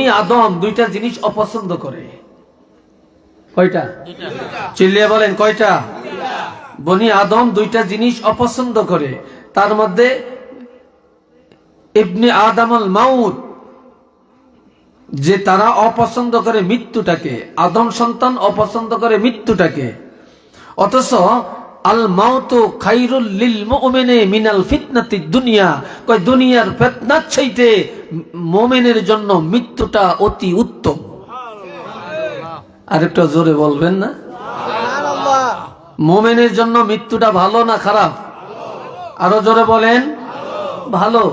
বনি আদম দুইটা জিনিস অপছন্দ করে। কয়টা? চিল্লিয়ে বলেন কয়টা? বনি আদম দুইটা জিনিস অপছন্দ করে। তার মধ্যে ইবনে আদমুল মাউত, যে তারা অপছন্দ করে মৃত্যুটাকে। আদম সন্তান অপছন্দ করে মৃত্যুটাকে। অথচ আল মাউতু খায়রুল লিল মুমিনি মিনাল ফিতনাতিদ দুনিয়া, কয় দুনিয়ার ফিতনার চাইতে মুমিনের জন্য মৃত্যুটা অতি উত্তম। আরেকটু জোরে বলবেন না? সুবহানাল্লাহ। মুমিনের জন্য মৃত্যুটা ভালো না খারাপ? আরো জোরে বলেন। ভালো।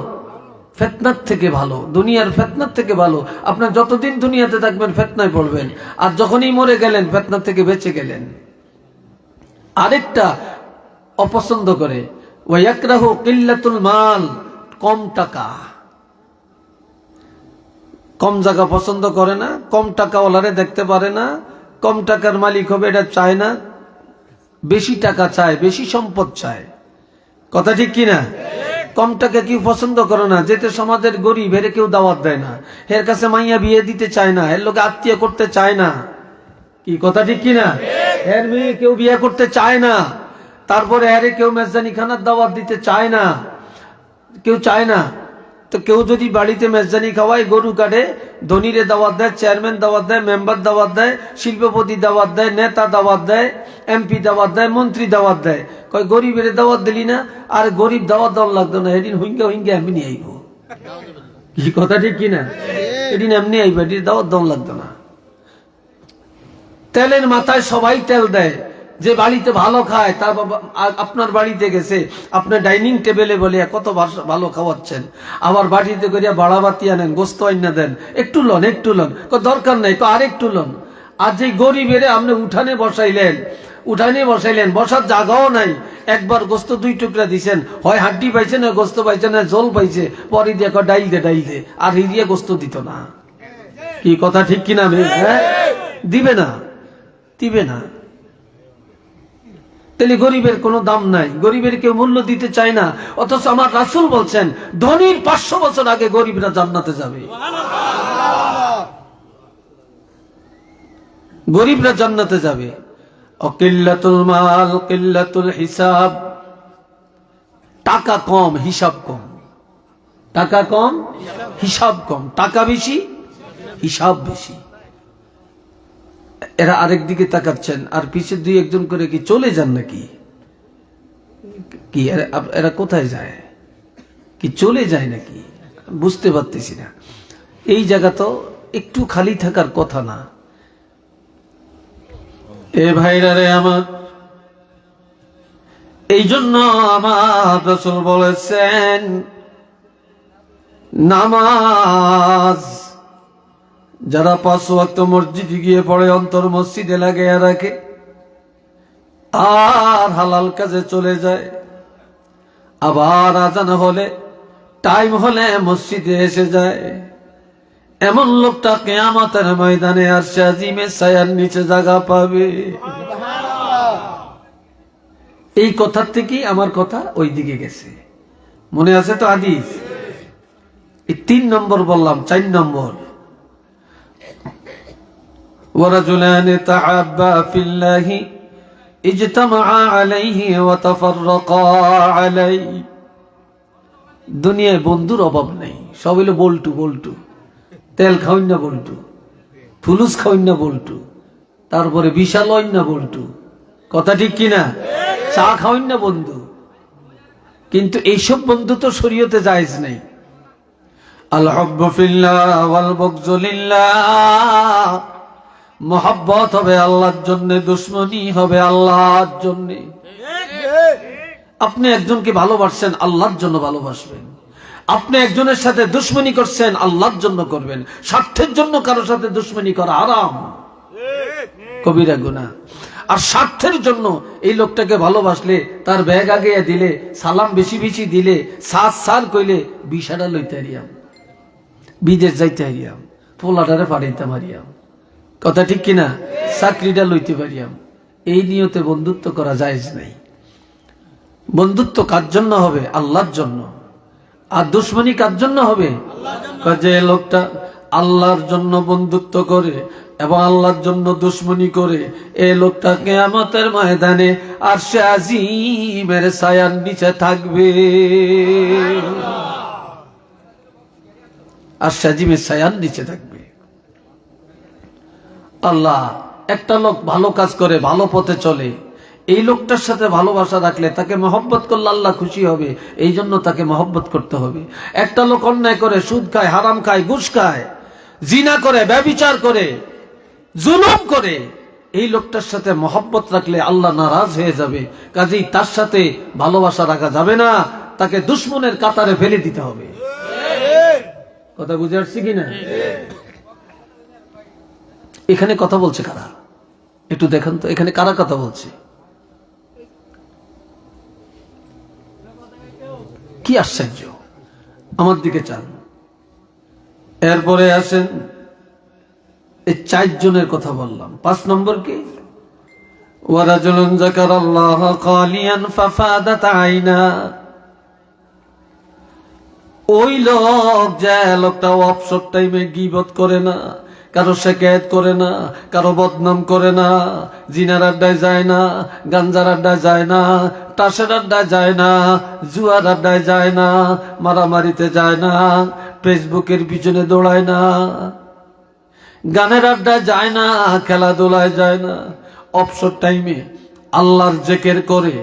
ফিতনার থেকে ভালো, দুনিয়ার ফিতনার থেকে ভালো। আপনার যতদিন দুনিয়াতে থাকবেন ফিতনায় পড়বেন, আর যখনই মরে গেলেন ফিতনা থেকে বেঁচে গেলেন। আরেকটা অপছন্দ করে, ওয়ায়াকরাহু কিল্লাতুল মাল, কম টাকা, কম জায়গা পছন্দ করে না, কম টাকা ওলারে দেখতে পারে না, কম টাকার মালিক হবে এটা চায় না, বেশি টাকা চায়, বেশি সম্পদ চায়। কথা ঠিক কিনা? কম টাকা কেউ পছন্দ করে না, যেতে সমাজের গরিব এর কেউ দাওয়াত দেয় না, এর কাছে মাইয়া বিয়ে দিতে চায় না, এর লোকে আত্মীয় করতে চায় না। কি কথা ঠিক কিনা? এর মেয়ে কেউ বিয়ে করতে চায় না, তারপরে এরে কেউ মেজদানি খানার দাওয়াত দিতে চায় না, কেউ চায় না। তো কেউ যদি বাড়িতে মেজদানি খাওয়ায়, গরু কাটে, ধনীরে দাওয়াত দেয়, চেয়ারম্যান দাওয়াত দেয়, মেম্বার দাওয়াত দেয়, শিল্পপতি দাওয়াত দেয়, নেতা দাওয়াত দেয়, এমপি দাওয়াত দেয়, মন্ত্রী দাওয়াত দেয়, কয় গরিবের দাওয়াত দিলি না? আর গরিব দাওয়াত দেওয়ার লাগতো না, এদিন হুইঙ্গা হুইঙ্গা এমনি আইব। কি কথা ঠিক কিনা? এদিন এমনি আইব, এদিন দাওয়াত দেওয়ার লাগতো না। তেলের মাথায় সবাই তেল দেয়, যে বাড়িতে ভালো খায় তার বাবা আপনার বাড়িতে গেছে, আপনার ডাইনিং টেবিলে বলে কত ভালো খাওয়াচ্ছেন, আবার বাড়িতে করিয়া বাড়াবাতি আনেন, গোস্ত আইনা দেন, একটু লন একটু লন, দরকার নাই তো আর একটু লন। আর যে গরিবের আপনি উঠানে বসাইলেন, বসার জায়গাও নাই, একবার গোস্ত 2 টুকরা দিছেন, হয় হাড্ডি পাইছে না গোস্ত পাইছে না জল পাইছে, পরে দিয়ে ডাইল দে, আর হিরিয়া গোস্ত দিত না। কি কথা ঠিক কিনা? দিবে না, দিবে না। তাহলে গরিবের কোনো দাম নাই, গরিবের কেউ মূল্য দিতে চায় না। অথচ আমার রাসূল বলছেন ধনীর 500 বছর আগে গরিবরা জান্নাতে যাবে। গরিবরা জান্নাতে যাবে। অকিল্লাতুল মাল কিল্লাতুল হিসাব, টাকা কম হিসাব কম, টাকা কম হিসাব কম, টাকা বেশি হিসাব বেশি। এরা আরেক দিকে তাকাচ্ছেন, আর পিছে 2-1 করে কি চলে যান নাকি? কি এরা কোথায় যায়? কি চলে যায় নাকি? বুঝতে পারতেছি না। এই জায়গা তো একটু খালি থাকার কথা না। এ ভাইরা রে আমার, এই জন্য আমার রাসূল বলেছেন নামাজ যারা 5 ওয়াক্ত মসজিদে গিয়ে পড়ে, অন্তর মসজিদে লাগিয়ে রাখে, আর হালাল কাজে চলে যায়, আবার আজান হলে টাইম হলে মসজিদে এসে যায়, এমন লোকটা কিয়ামতের ময়দানে আরশে আজিমের ছায়ার নিচে জায়গা পাবে। এই কথার থেকে আমার কথা ওই দিকে গেছে, মনে আছে তো হাদিস? এই 3 নম্বর বললাম, 4 নম্বর ورجلان تحابا في الله اجتمعا عليه وتفرقا عليه। দুনিয়ায় বন্ধুর অভাব নেই, সব হইলো বল্টু বল্টু, তেল খাওয়াই না বল্টু, ফুলুস খাওয়াই না বল্টু, তারপরে বিশাল হইন না বল্টু। কথা ঠিক কিনা? চা খাওয়াই না বন্ধু। কিন্তু এইসব বন্ধু তো শরীয়তে জায়েজ নাই। আল হুব্বু ফিল্লাহ ওয়াল বুগযু লিল্লাহ, মোহাব্বত হবে আল্লাহর জন্য, দুশ্মনী হবে আল্লাহর জন্য। আপনি একজনকে ভালোবাসছেন, আল্লাহর জন্য ভালোবাসবেন। আপনি একজনের সাথে দুশ্মনী করছেন, আল্লাহর জন্য করবেন। স্বার্থের জন্য কারোর সাথে দুশ্মনী করা হারাম, কবিরা গুনাহ। আর স্বার্থের জন্য এই লোকটাকে ভালোবাসলে, তার ব্যাগ আগে দিলে, সালাম বেশি বেশি দিলে, সার কইলে বিষাটা লইতে হারিয়াম, বিদেশ যাইতে হারিয়াম, পোলাটারে পাঠাইতে পারিয়াম। কথা ঠিক কিনা? চাকরিটা লইতে পারিয়াম। এই নিয়তে বন্ধুত্ব করা জায়েজ নাই। বন্ধুত্ব কার জন্য হবে? আল্লাহর জন্য। আর দুশ্মনী কার জন্য হবে? যে লোকটা আল্লাহর জন্য বন্ধুত্ব করে এবং আল্লাহর জন্য দুশ্মনী করে, এই লোকটা কিয়ামতের ময়দানে আরশে আজিমের ছায়ার নিচে থাকবে। আরশে আজিমের ছায়ার নিচে থাকবে। আল্লাহ, একটা লোক ভালো কাজ করে, ভালো পথে চলে, এই লোকটার সাথে ভালোবাসা রাখলে, তাকে মহব্বত করলে আল্লাহ খুশি হবে, এই জন্য তাকে মহব্বত করতে হবে। একটা লোক অন্যায় করে, সুদ খায়, হারাম খায়, ঘুষ খায়, জিনা করে, ব্যভিচার করে, জুলুম করে, এই লোকটার সাথে মহব্বত রাখলে আল্লাহ নারাজ হয়ে যাবে। কাজেই তার সাথে ভালোবাসা রাখা যাবে না, তাকে দুশ্মনের কাতারে ফেলে দিতে হবে। কথা বুঝে আসছি কিনা? এখানে কথা বলছে কারা? একটু দেখেন তো, এখানে কারা কথা বলছে? কি আশ্চর্য! আমার দিকে চান। এরপরে আসেন, এই 4 জনের কথা বললাম। 5 নম্বর কি? ওয়ারাজুলুন যাকারাল্লাহ খালিয়ান ফাফাদাত আইনা। ওই লোক, যে লোকটা অবসর টাইমে গীবত করে না, কারো শিকায়েত করে না, কারো বদনাম করে না, জিনার আড্ডায় যায় না, গাঞ্জার আড্ডায় যায় না, টাসের আড্ডায় যায় না, জুয়ার আড্ডায় যায় না, মারামারিতে যায় না, ফেসবুকের পিছনে দৌড়ায় না, গানের আড্ডায় যায় না, খেলাধুলায় যায় না, অবসর টাইমে আল্লাহর জিকির করে,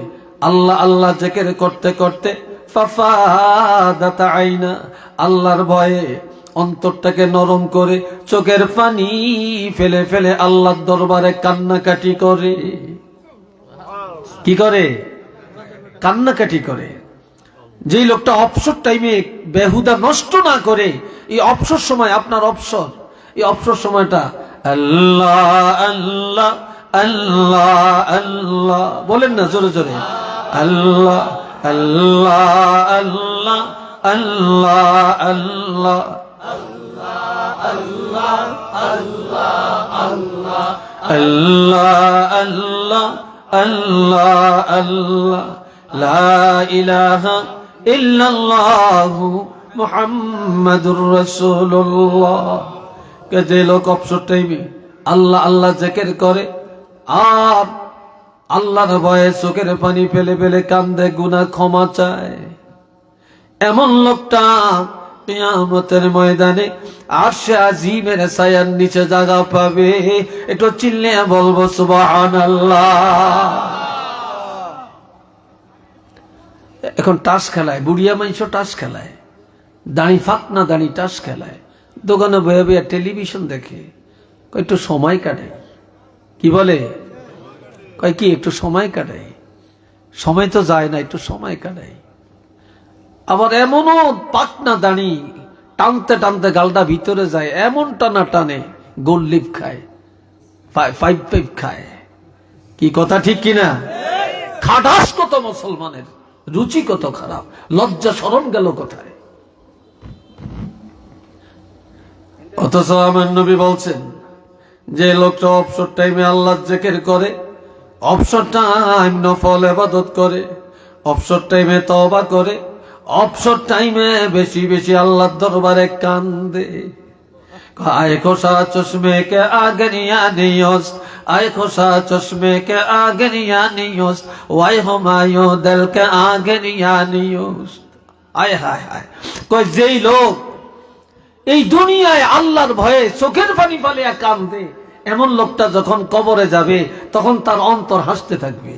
আল্লাহ আল্লাহ জিকির করতে করতে ফাফাদাত আইনা, আল্লাহর ভয়ে অন্তরটাকে নরম করে চোখের পানি ফেলে ফেলে আল্লাহর দরবারে কান্নাকাটি করে। কি করে? কান্নাকাটি করে। যেই লোকটা অবসর টাইমে বেহুদা নষ্ট না করে, এই অবসর সময়, আপনার অবসর, এই অবসর সময়টা আল্লাহ আল্লাহ আল্লাহ আল্লাহ বলেন না জোরে জোরে, আল্লাহ আল্লাহ আল্লাহ আল্লাহ আল্লাহ আল্লাহ আল্লাহ আল্লাহ আল্লাহ আল্লাহ লা ইলাহা ইল্লাল্লাহু মুহাম্মাদুর রাসূলুল্লাহ। যে লোক অবসর টাইমে আল্লাহ আল্লাহ জিকির করে আর আল্লাহর ভয়ে চোখের পানি ফেলে ফেলে কান্দে, গুনাহ ক্ষমা চায়, এমন লোকটা কিয়ামতের ময়দানে আরশে আজিমের ছায়ার নিচে জায়গা পাবে। একটু চিল্লে বলবো সুবহানাল্লাহ। এখন টাস খেলায়, বুড়িয়া মাইশ টাস খেলায়, দাঁড়ি ফাঁক না দাঁড়ি টাস খেলায়, দোকানে বয়ে বয়ে টেলিভিশন দেখে, একটু সময় কাটে। কি বলে? কয় কি একটু সময় কাটাই? সময় তো যায় না, একটু সময় কাটাই। আবার এমনও পাকনা দাঁড়ি টানতে টানতে গালটা ভিতরে যায়, এমন টানা টানে গোল লিপ খায়, 5 খায়। কি কথা ঠিক কিনা? খাটাস কত মুসলমানের, রুচি কত খারাপ, লজ্জা শরম গেল কোথায়? অথচ আমার নবী বলছেন, যে লোকটা অবসর টাইমে আল্লাহর জিকির করে, অবসর টাইম নফল ইবাদত করে, অবসর টাইমে তওবা করে, অবসর টাইমে বেশি বেশি আল্লাহর দরবারে কান্দে। आए खोसा चश्मे के आगनिया नियोस, आए खोसा चश्मे के आगनिया नियोस, वाई हुमायूं दिल के आगनिया नियोस। आय हाय हाय, कोई जेई लोग এই দুনিয়ায় আল্লাহর ভয়ে চোখের পানি ফেলে কান্দে, এমন লোকটা যখন কবরে যাবে তখন তার অন্তর হাসতে থাকবে।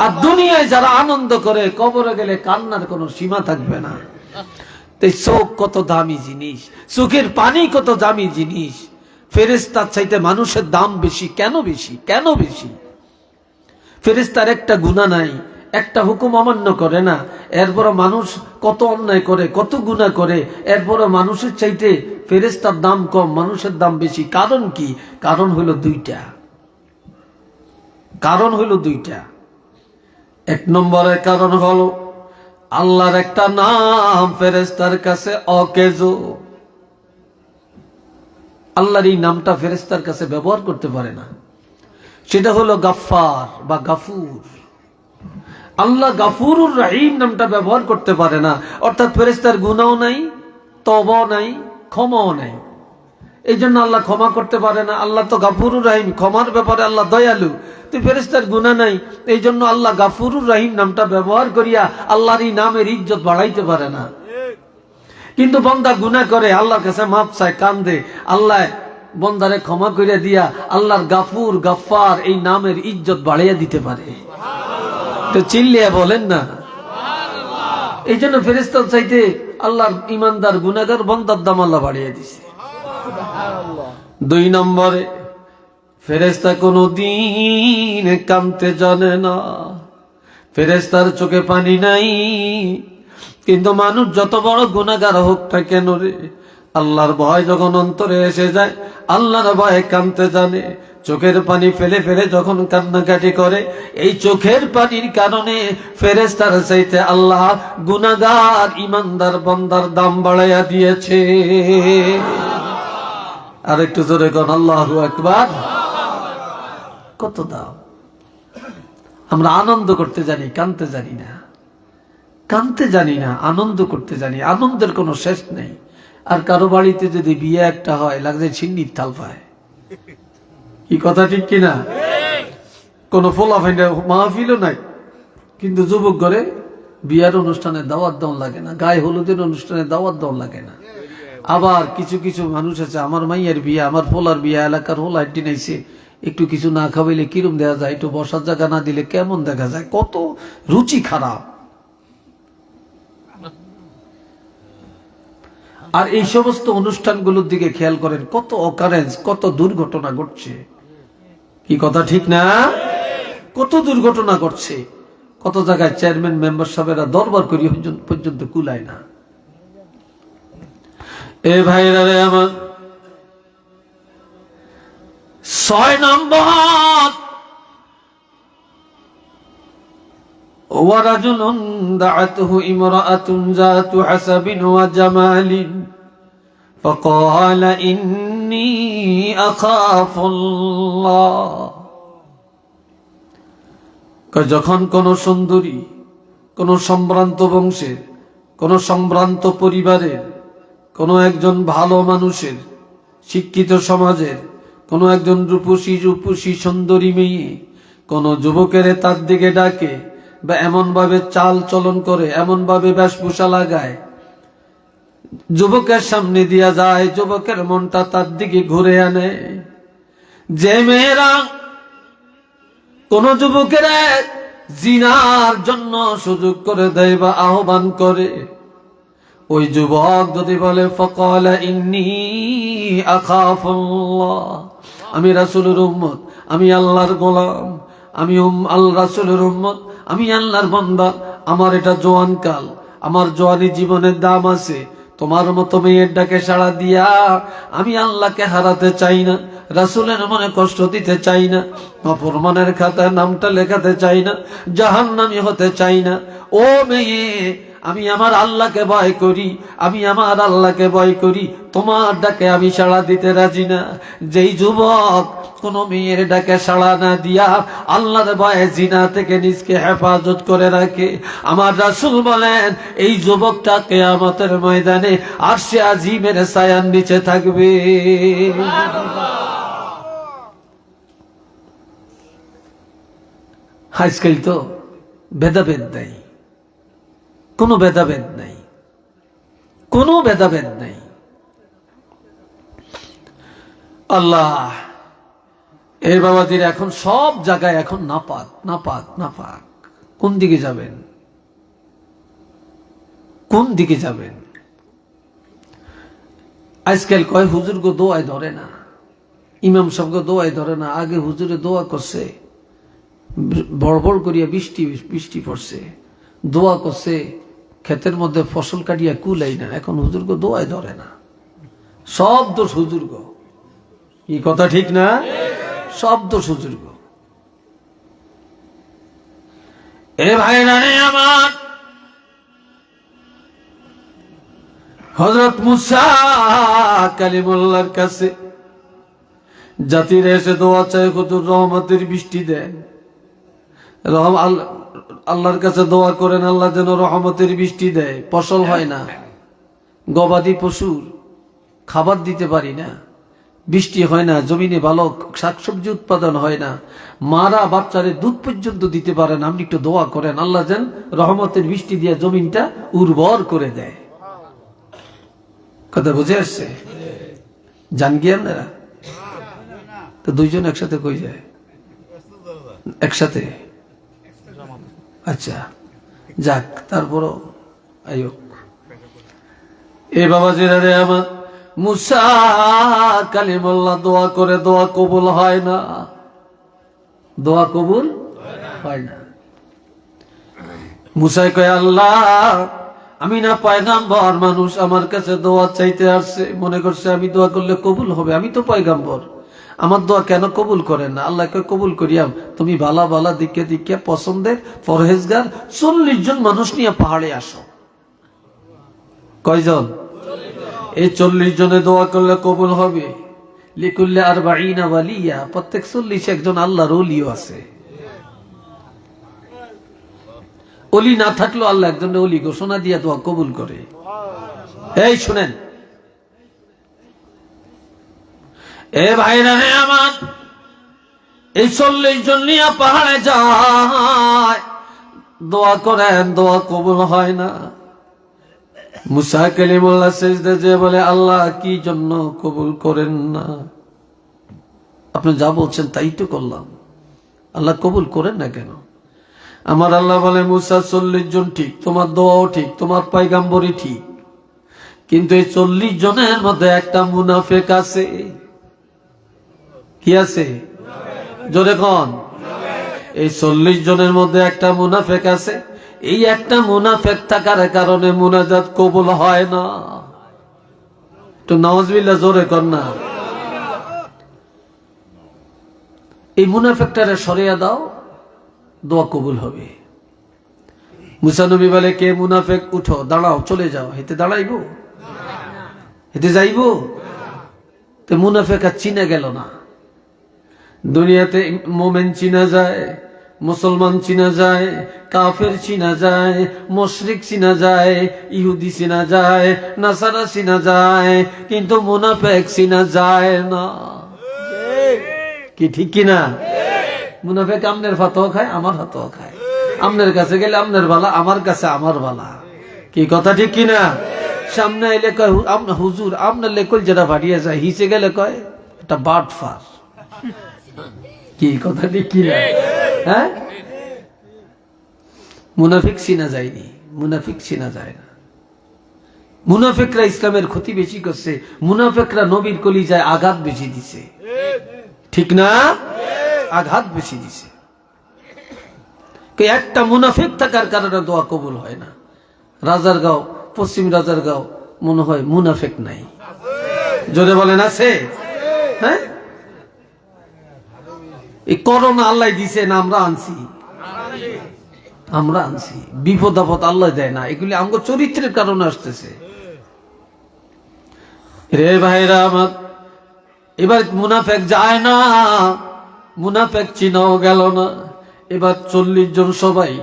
আর দুনিয়ায় যারা আনন্দ করে, কবরে গেলে কান্নার কোনো সীমা থাকবে না। চোখ কত দামি জিনিস, চোখের পানি কত দামি জিনিস। ফেরেশতার চাইতে মানুষের দাম বেশি। কেন বেশি? কেন বেশি? ফেরেশতার একটা গুনাহ নাই, একটা হুকুম অমান্য করে না, এরপর মানুষ কত অন্যায় করে, কত গুনাহ করে, এরপর মানুষের চাইতে ফেরেশতার দাম কম, মানুষের দাম বেশি। কারণ কি? কারণ হলো দুইটা। কারণ হলো দুইটা। এক নম্বরের কারণ হলো আল্লাহর একটা নাম ফেরেশতার কাছে অকেজো। আল্লাহর এই নামটা ফেরেশতার কাছে ব্যবহার করতে পারে না, সেটা হলো গাফফার বা গাফুর। আল্লাহ গাফুরুর রহিম নামটা ব্যবহার করতে পারে না, অর্থাৎ ফেরেশতার গুনাহও নাই, তওবাও নাই, ক্ষমাও নেই। এই জন্য আল্লাহ ক্ষমা করতে পারে না। আল্লাহ তো গাফুরুর রাহিম, ক্ষমার ব্যাপারে আল্লাহ দয়ালু। তুই ফেরেশতার গুনাহ নাই, এই জন্য আল্লাহ গাফুরুর রাহিম নামটা ব্যবহার করিয়া আল্লাহর এই নামের ইজ্জত বাড়াইতে পারে না। কিন্তু বান্দা গুনাহ করে, আল্লাহর কাছে মাপ চায়, কান্দে, আল্লাহ বন্দারে ক্ষমা করিয়া দিয়া আল্লাহর গাফুর গাফফার এই নামের ইজ্জত বাড়াইয়া দিতে পারে। তো চিল্লিয়া বলেন না। এই জন্য ফেরেশতার চাইতে আল্লাহর ইমানদার গুনাহগার বান্দার দাম আল্লাহ বাড়িয়ে দিছে। 2 নম্বরে, ফেরেশতা কোনদিন কাঁদতে জানে না, ফেরেশতার চোখে পানি নাই। কিন্তু মানুষ যত বড় গুনাহগার হোক না কেন রে, আল্লাহর ভয় যখন অন্তরে এসে যায়, আল্লাহর ভয়ে কাঁদতে জানে। চোখের পানি ফেলে ফেলে যখন কান্নাকাটি করে, এই চোখের পানির কারণে ফেরেশতার চাইতে আল্লাহ গুনাহগার ইমানদার বান্দার দাম বাড়াইয়া দিয়েছে। আর একটু জোরে কোন আল্লাহু আকবার। কত দাম! আমরা আনন্দ করতে জানি, কাঁদতে জানি না। কাঁদতে জানি না, আনন্দ করতে জানি। আনন্দের কোনো শেষ নেই। আর কারো বাড়িতে যদি বিয়ে একটা হয়, লাগছে ছিন্নির তাল পায়। কি কথা ঠিক কিনা? কোন ফোলাফাইন্ডের মাহফিলও নাই, কিন্তু যুবক ঘরে বিয়ার অনুষ্ঠানে দাওয়াত দেওয়া লাগে না, গায়ে হলুদের অনুষ্ঠানে দাওয়াত দেওয়া লাগে না। আবার কিছু কিছু মানুষ আছে, আমার মাইয়ের বিয়ে, আমার ফোলার বিয়ে, এলাকার হোলা একটি নাইছে, একটু কিছু না খাওয়াইলে কিরম দেখা যায়, একটু বসার জায়গা না দিলে কেমন দেখা যায়। কত রুচি খারাপ। আর এই সমস্ত অনুষ্ঠানগুলোর দিকে খেয়াল করেন, কত অকারেন্স, কত দুর্ঘটনা ঘটছে। কি কথা ঠিক না? কত দুর্ঘটনা ঘটছে। কত জায়গায় চেয়ারম্যান মেম্বার সাহেবেরা দরবার করি পর্যন্ত কুলায় না। এ ভাইরা রে আমার, 6 নম্বর, ورجل دعته امرأة ذات حسب وجمال فقال إني أخاف الله। যখন কোন সুন্দরী, কোন সম্ভ্রান্ত বংশের, কোন সম্ভ্রান্ত পরিবারের, কোন একজন ভালো মানুষের, শিক্ষিত সমাজের কোন একজন রূপসী সুন্দরী মেয়ে কোন যুবকের তার দিকে ডাকে, বা এমন ভাবে চাল চলন করে, এমন ভাবে বেশভূষা লাগায়, যুবকের সামনে দিয়া যায়, যুবকের মনটা তার দিকে ঘুরে আনে। যে মেয়েরা কোন যুবকের জিনার জন্য সুযোগ করে দেয় বা আহ্বান করে, ওই যুবক যদি বলে ফাকালা ইন্নী আখাফুল্লাহ, আমি রাসূলের উম্মত, আমি আল্লাহর গোলাম, আমি আল্লাহ রাসূলের উম্মত, আমি আল্লাহর বান্দা, আমার এটা জোয়ান কাল, আমার জোয়ানি জীবনের দাম আছে, তোমার মতো মেয়ের ডাকে সাড়া দিয়া আমি আল্লাহকে হারাতে চাই না, রাসূলের মনে কষ্ট দিতে চাই না, অপরমানের খাতায় নামটা লেখাতে চাই না, জাহান্নামী হতে চাই না। ও মেয়ে, আমি আমার আল্লাহকে ভয় করি, আমি আমার আল্লাহকে ভয় করি, তোমার ডাকে আমি সাড়া দিতে রাজি না। যেই যুবক কোন মেয়ের ডাকে সাড়া না দিয়া আল্লাহর ভয়ে জিনা থেকে নিজকে হেফাজত করে রাখে, আমার রাসূল বলেন এই যুবকটা কিয়ামতের ময়দানে আরশে আজিমের ছায়ার নিচে থাকবে। আজকাল তো ভেদাভেদ নাই, কোনো ভেদাভেদ নাই, কোনো ভেদাভেদ নাই। আল্লাহ এই বাবাজির এখন সব জায়গায় এখন নাপাক নাপাক নাপাক। কোন দিকে যাবেন? কোন দিকে যাবেন? আজকাল কয় হুজুর গো দোয়ায় ধরে না, ইমাম সাহেব দোয়ায় ধরে না। আগে হুজুরে দোয়া করছে, বড় বড় করিয়া বৃষ্টি পড়ছে, দোয়া করছে, ক্ষেতের মধ্যে ফসল কাটিয়া কুলাই না। এখন হুজুর গো দোয়ায় ধরে না, সব দোষ হুজুর গো। কি কথা ঠিক না? সব দোষ হুজুর গো। এ ভাইরা রে আমার, হযরত মুসা কালিমুল্লাহর কাছে জাতির এসে দোয়া চায়, হুজুর রহমতের বৃষ্টি দেন, আল্লাহর কাছে দোয়া করেন আল্লাহ যেন রহমতের বৃষ্টি দেয়। ফসল হয় না, গবাদি পশুর খাবার দিতে পারি না, বৃষ্টি হয় না, জমিনে ভালো শাকসবজি উৎপাদন হয় না, মারা বাচ্চারে দুধ পর্যন্ত দিতে পারে না, আপনি একটু দোয়া করেন আল্লাহ যেন রহমতের বৃষ্টি দিয়ে জমিনটা উর্বর করে দেয়। কথা বুঝে আসছে? জান গিয়ে আপনারা তো দুইজন একসাথে কই যায়? একসাথে? আচ্ছা যাক, তারপরও আয়োগ এ বাবা জিরারে আমার মুসা কালিমুল্লাহ দোয়া করে, দোয়া কবুল হয় না, দোয়া কবুল হয় না। মুসাই কয় আল্লাহ আমি না পয়গাম্বর, মানুষ আমার কাছে দোয়া চাইতে আসছে, মনে করছে আমি দোয়া করলে কবুল হবে, আমি তো পয়গাম্বর, আমার দোয়া কেন কবুল করেন না? আল্লাহ কয় কবুল করিয়াম, তুমি বালা বালা দিকে দিকে পছন্দের পরহেজগার 40 জন মানুষ নিয়ে পাহাড়ে আসো। কয়জন? এই 40 জনে দোয়া করলে কবুল হবে। লিকুল্লি আরবাঈনা ওয়ালিয়া, প্রত্যেক 40 একজন আল্লাহর ওলিও আছে। ওলি না থাকলেও আল্লাহ একজন ওলি ঘোষণা দিয়া দোয়া কবুল করে। এই শুনেন এ ভাইরা হে আমার, এই 40 জন নিয়ে পাহাড়ে যায়, দোয়া করেন, দোয়া কবুল হয় না। মুসা কালিমুল্লাহ সিজদা যে বলে আল্লাহ কি জন্য কবুল করেন না? আপনি যা বলছেন তাই তো করলাম, আল্লাহ কবুল করেন না কেন? আমার আল্লাহ বলে মুসা 40 জন ঠিক, তোমার দোয়াও ঠিক, তোমার পয়গাম্বরই ঠিক, কিন্তু এই 40 জনের মধ্যে একটা মুনাফিক আছে। কি আছে? জোরে কোন? এই 40 জনের মধ্যে একটা মুনাফিক আছে। এই একটা মুনাফিক থাকার কারণে মুনাজাত কবুল হয় না। তো নাউজুবিল্লাহ জোরে কর না। এই মুনাফিকটারে সরিয়ে দাও, দোয়া কবুল হবে। মুসা নবী বলে কে মুনাফিক? উঠো, দাঁড়াও, চলে যাও। হেতে দাঁড়াইবো? হেতে যাইবো? তো মুনাফিক আর চিনা গেল না। দুনিয়াতে মোমেন চিনা যায়, মুসলমান চিনা যায়, কাফের চিনা যায়, মুশরিক চিনা যায়, ইহুদি চিনা যায়, নাসারা চিনা যায়, কিন্তু মুনাফিক চিনা যায় না। কি ঠিক কিনা? মুনাফিক আমনের ফাতোয়া খায়, আমার ফাতোয়া খায়, আমনের কাছে গেলে আমনের বালা, আমার কাছে আমার বালা। কি কথা ঠিক কিনা? সামনে এলে কয় হুজুর আপনার লেকল যেটা ভাড়িয়ে যায়, হিসে গেলে কয় এটা বাট ফার। কি কথা ঠিক কিনা? হ্যাঁ, মুনাফিক চিনা যায়নি, মুনাফিক চিনা যায় না। মুনাফিকরা ইসলামের ক্ষতি বেশি করছে, মুনাফিকরা নবীর কলিজায় আঘাত বেশি দিছে। ঠিক না? আঘাত বেশি দিছে। একটা মুনাফিক থাকার কারণে দোয়া কবুল হয় না। রাজারগাঁও, পশ্চিম রাজারগাঁও মনে হয় মুনাফিক নাই। জোরে বলেন আছে? হ্যাঁ, এই করোনা আল্লাহ দিছে না আমরা আনছি? আমরা আনছি। বিপদ আপদ আল্লাহ দেয় না, এগুলি আমগো চরিত্রের কারণে আসতেছে। রে ভাইরা আমার, এবার মুনাফিক যায় না, মুনাফিক চিনাও গেল না। এবার 40 জন সবাই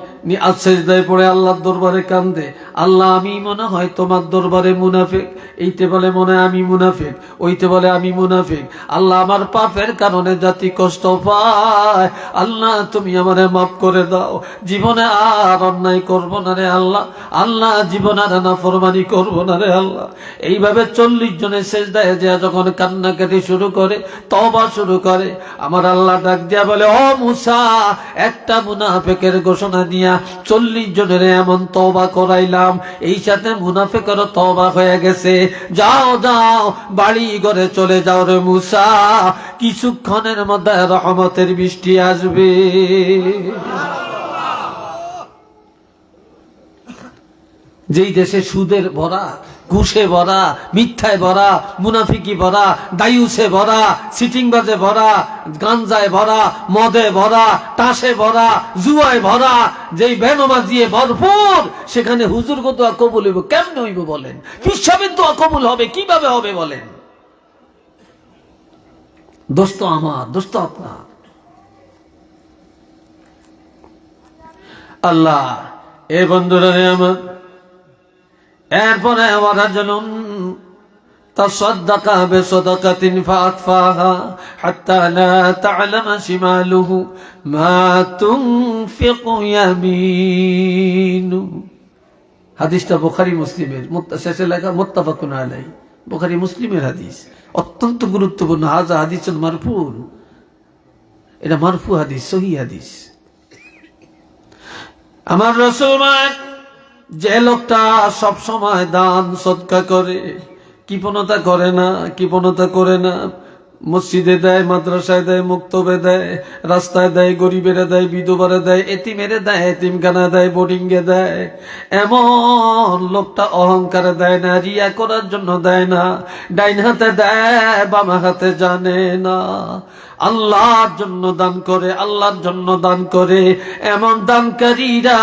সেজদায় পড়ে আল্লাহর দরবারে কান্দে, আল্লাহ আমি মনে হয় তোমার দরবারে মুনাফিক। এইতে বলে মনে হয় আমি মুনাফিক, ওইতে বলে আমি মুনাফিক। আল্লাহ আমার পাপের কারণে জাতি কষ্ট পায়, আল্লাহ তুমি আমারে মাফ করে দাও, জীবনে আর অন্যায় করবো না রে আল্লাহ, আল্লাহ জীবনে আর নাফরমানি করবো না রে আল্লাহ। এইভাবে 40 জনের সেজদায় যে যখন কান্নাকাটি শুরু করে, তওবা শুরু করে, আমার আল্লাহ ডাক দিয়া বলে ও মুসা, একটা মুনাফিকের ঘোষণা দিয়া 40 জনের এমন তওবা করাইলাম, এই সাথে মুনাফিকেরও তওবা হয়ে গেছে। যাও যাও, বাড়ি ঘরে চলে যাও রে মুসা, কিছুক্ষণের মধ্যে রহমতের বৃষ্টি আসবে। যেই দেশে সুদের ভরা, ঘুষে ভরা, মিথ্যায় ভরা, মুনাফিকি ভরা, দায়ুসে ভরা, সিটিংবাজে ভরা, গাঞ্জায় ভরা, মদে ভরা, টাসে ভরা, জুয়ায় ভরা, যেই বেনমাজিয়ে ভরপুর, সেখানে হুজুর কো দোয়া কবুল হইব কেমনে হইব বলেন? পিসাবের দোয়া কবুল হবে কিভাবে হবে বলেন? দোষ তো আমার, দোষ তো আপনার। আল্লাহ এ বন্ধুরা রে আমার, এরপরে ওরা যেন تصدق بصدقة فأخفاها حتى لا تعلم شماله ما تنفق يمينه হাদিসটা বুখারী মুসলিমের শেষে লেখা মুত্তাফাকুন আলাইহি বুখারী মুসলিমের হাদিস অত্যন্ত গুরুত্বপূর্ণ হাযা হাদিসুন মারফু এটা মারফু হাদিস সহিহ হাদিস আমার রাসূল যে লোকটা সব সময় দান সদকা করে কৃপণতা করে না মসজিদে দেয় মাদ্রাসায় দেয় মুক্তবে দেয় রাস্তায় দেয় গরিবেরা দেয় বিধবারে দেয় এতিমেরে দেয় এতিমখানা দেয় বোর্ডিংয়ে দেয় এমন লোকটা অহংকারে দেয় না রিয়া করার জন্য দেয় না ডাইন হাতে দেয় বাম হাতে জানে না আল্লাহর জন্য দান করে এমন দানকারীরা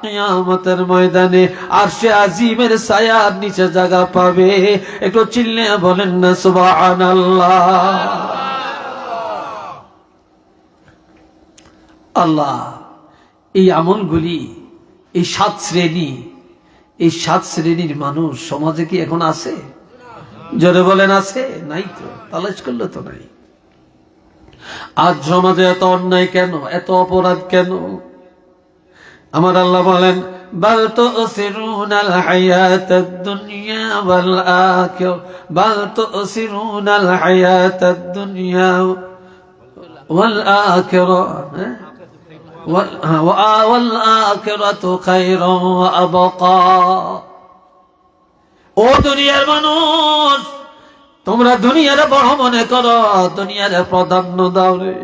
কিয়ামতের ময়দানে আরশে আজিমের ছায়ার নিচে জায়গা পাবে একটু চিল্লে বলেন না সুবহানাল্লাহ আল্লাহ এই আমলগুলি এই সাত শ্রেণীর মানুষ সমাজে কি এখন আছে জোরে বলেন আছে নাই তো তালাশ করলে তো নাই আজ সমাজে এত অন্যায় কেন এত অপরাধ কেন আমার আল্লাহ বলেন বাল তুসিরুনাল হায়াতাদ দুনিয়া ওয়াল আখিরা বাল তুসিরুনাল হায়াতাদ দুনিয়া ওয়াল আখিরা ওয়াল আখিরাতু খায়রুন ওয়া আবকা ও দুনিয়ার মানুষ তোমরা দুনিয়ার বড় মনে করো দুনিয়ার প্রাধান্য দাও রে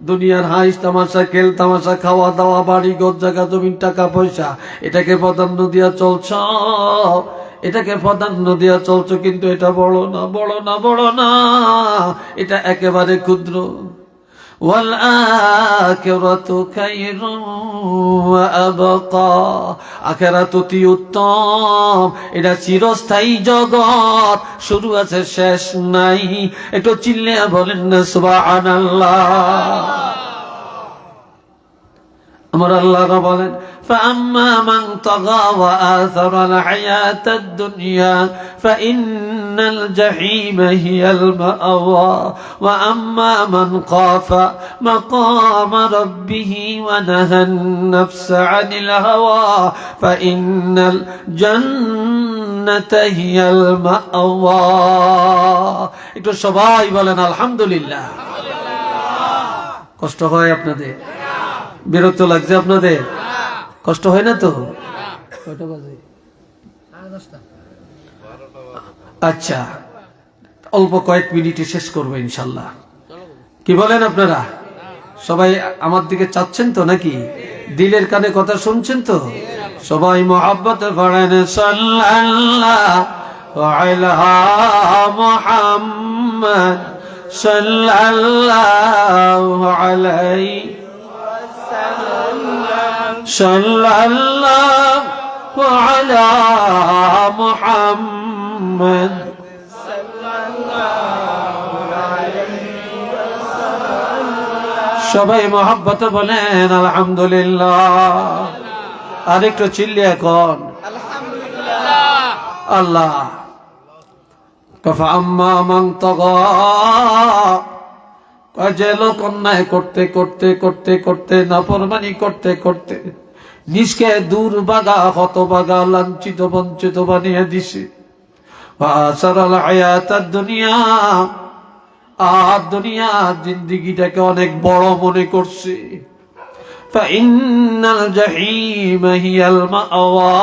দুনিয়ার হাইস তামাশা খেল তামাশা খাওয়া দাওয়া বাড়ি ঘর জায়গা জমি টাকা পয়সা এটাকে প্রাধান্য দিয়া চলছো কিন্তু এটা বড় না এটা একেবারে ক্ষুদ্র ওয়াল আখিরাতু খায়রুন ওয়া আবকা আখিরাত অতি উত্তম এটা চিরস্থায়ী জগৎ শুরু আছে শেষ নাই একটু চিল্লে বলেন না সুবহানাল্লাহ আমার আল্লাহ বলেন فأما من طغى وآثر الحياة الدنيا فإن الجحيم هي المأوى وأما من خاف مقام ربه ونهى النفس عن الهوى فإن الجنة هي المأوى একটু সবাই বলেন আলহামদুলিল্লাহ কষ্ট হয় আপনাদের বিরক্ত লাগছে আপনাদের কষ্ট হয় না তো কয়টা বাজে আচ্ছা অল্প কয়েক মিনিটে শেষ করবো ইনশাল্লাহ কি বলেন আপনারা সবাই আমার দিকে চাচ্ছেন তো নাকি দিলের কানে কথা শুনছেন তো সবাই মোহাব্বতে পড়েন সাল্লাল্লাহু আলা মুহাম্মদ সাল্লাল্লাহু আলাইহি সাল্লাল্লাহু আলা মুহাম্মদ সবাই মহব্বত বলেন আলহামদুলিল্লাহ আরেকটু চিল্লিয়ে এখন আলহামদুলিল্লাহ আল্লাহ ফাআম্মা মান তাগা যে লোক অন্যায় করতে নাফরমানি করতে নিজকে দুর্ভাগা হতভাগা লাঞ্ছিত বঞ্চিত বানিয়ে দিছে আসারাল হায়াতাদ দুনিয়া আর দুনিয়া জিন্দেগিটাকে অনেক বড় মনে করছে ফাইন্নাল জাহিম হিয়াল মাওয়া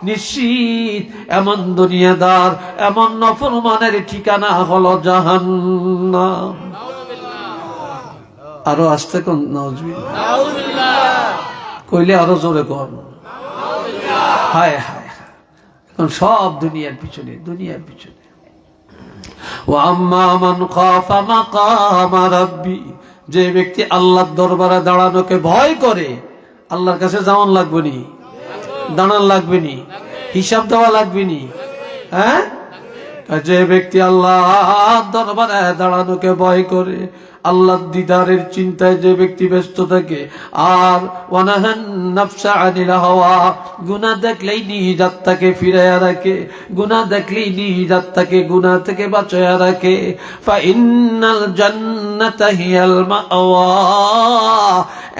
নিশ্চিত এমন দুনিয়াদার এমন নাফরমানের ঠিকানা হলো জাহান্নাম আরো আসতে কোন নাউজুবিল্লাহ কইলে আরো জোরে কোন হায় হায় এখন সব দুনিয়ার পিছনে ওয়া আম্মা মান খাফা মাকামা রাব্বি যে ব্যক্তি আল্লাহর দরবারে দাঁড়ানোকে ভয় করে আল্লাহর কাছে যাওয়ান লাগবে নি দাঁড়ান লাগবে নি হিসাব দেওয়া লাগবে নি হ্যাঁ যে ব্যক্তি আল্লাহ দরবারে দাঁড়ানোকে ভয় করে, আল্লাহর দিদারের চিন্তায় যে ব্যক্তি ব্যস্ত থাকে, আর ওয়ানাহান নাফসা আনিল হাওয়া, গুনাহ দেখলেই নিজ আত্মাকে ফিরাইয়া রাখে, গুনাহ দেখলেই নিজ আত্মাকে গুনাহ থেকে বাঁচাইয়া রাখে, ফা ইন্নাল জান্নাতা হিয়াল মাওয়া,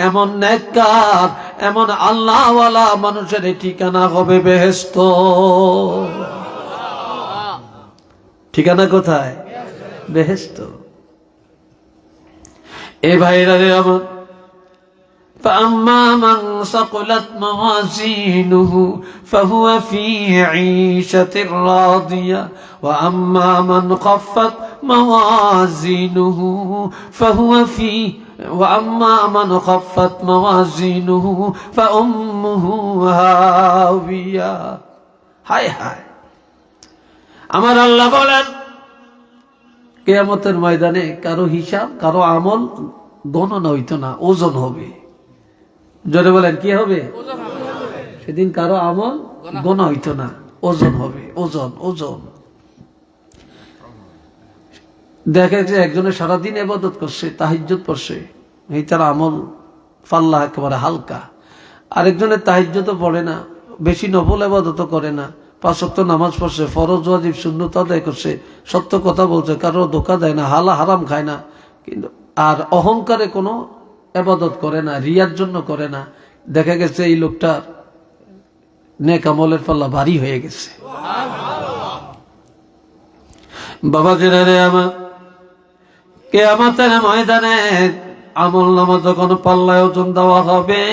এমন নেককার, এমন আল্লাহওয়ালা মানুষের ঠিকানা হবে বেহেশত। ঠিকানা কোথায়? বেহেশত। এ ভাইরা রে আমার, فأما من ثقلت موازينه فهو في عيشة راضية وأما من خفت موازينه وأما من خفت موازينه فأمه هاوية। হায় হায়, আমার আল্লাহ বলেন কিয়ামতের ময়দানে কারো হিসাব, কারো আমল গণনা হইতো না, ওজন হবে। জোরে বলেন কি হবে? সেদিন কারো আমল গণনা হইতো না, ওজন হবে। ওজন ওজন দেখে যে একজনে সারাদিন ইবাদত করছে, তাহাজ্জুদ পড়ছে, এই তার আমল পাল্লা একেবারে হালকা। আরেকজনের তাহাজ্জুদও পড়ে না, বেশি নফল ইবাদতও করে না, 5 ওয়াক্ত নামাজ পড়ছে, ফরজ ওয়াজিব সুন্নত আদায় করছে, সত্য কথা বলছে, কারো ধোঁকা দেয় না, হালা হারাম খায় না, কিন্তু আর অহংকারে কোনো ইবাদত করে না, রিয়ার জন্য করে না। দেখা গেছে এই লোকটার নেক আমলের পাল্লা ভারী হয়ে গেছে। বাবা জেনারে আমার, কিয়ামতের ময়দানে আমলনামা যখন পাল্লায় ওজন দেওয়া হবে,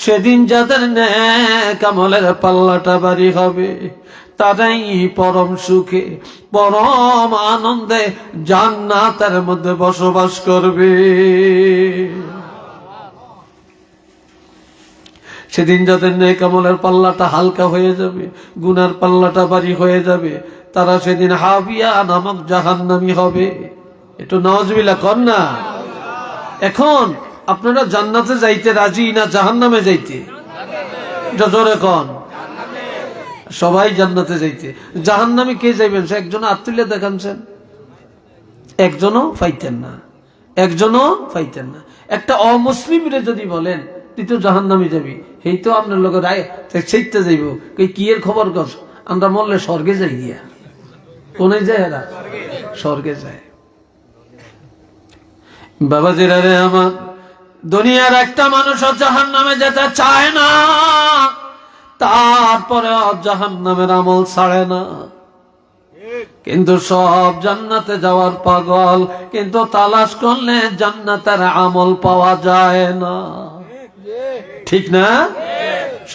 সেদিন যাদের নেক আমলের পাল্লাটা ভারী হবে, তারাই পরম সুখে, পরম আনন্দে জান্নাতের মধ্যে বসবাস করবে। সেদিন যাদের নেক আমলের পাল্লাটা হালকা হয়ে যাবে, গুনার পাল্লাটা ভারী হয়ে যাবে, তারা সেদিন হাবিয়া নামক জাহান্নামী হবে। একটু নাউজুবিল্লাহ কর না। এখন আপনারা জান্নাতে যাইতে রাজি না জাহান্নামে যাইতে? জোরে কন। সবাই জান্নাতে যাইতে। জাহান্নামে কে যাইবেন? সে একজন আত্মীয় দেখানছেন, একজনও পাইতেন না, একজনও পাইতেন না। একটা অমুসলিমরে যদি বলেন তুই তো জাহান্নামে যাবি, এই তো আপনার লোক রায় সেইতে যাইব, কি এর খবর কর? আমরা মরলে স্বর্গে যাই গিয়া। কোনে যায় এরা? স্বর্গে যায়। বাবাজিরা রে আমার, দুনিয়ার একটা মানুষও জাহান্নামে যেতে চায় না, তারপরে জাহান্নামের আমল ছাড়ে না। কিন্তু সব জান্নাতে যাওয়ার পাগল, কিন্তু তালাশ করলে জান্নাতের আমল পাওয়া যায় না। ঠিক না?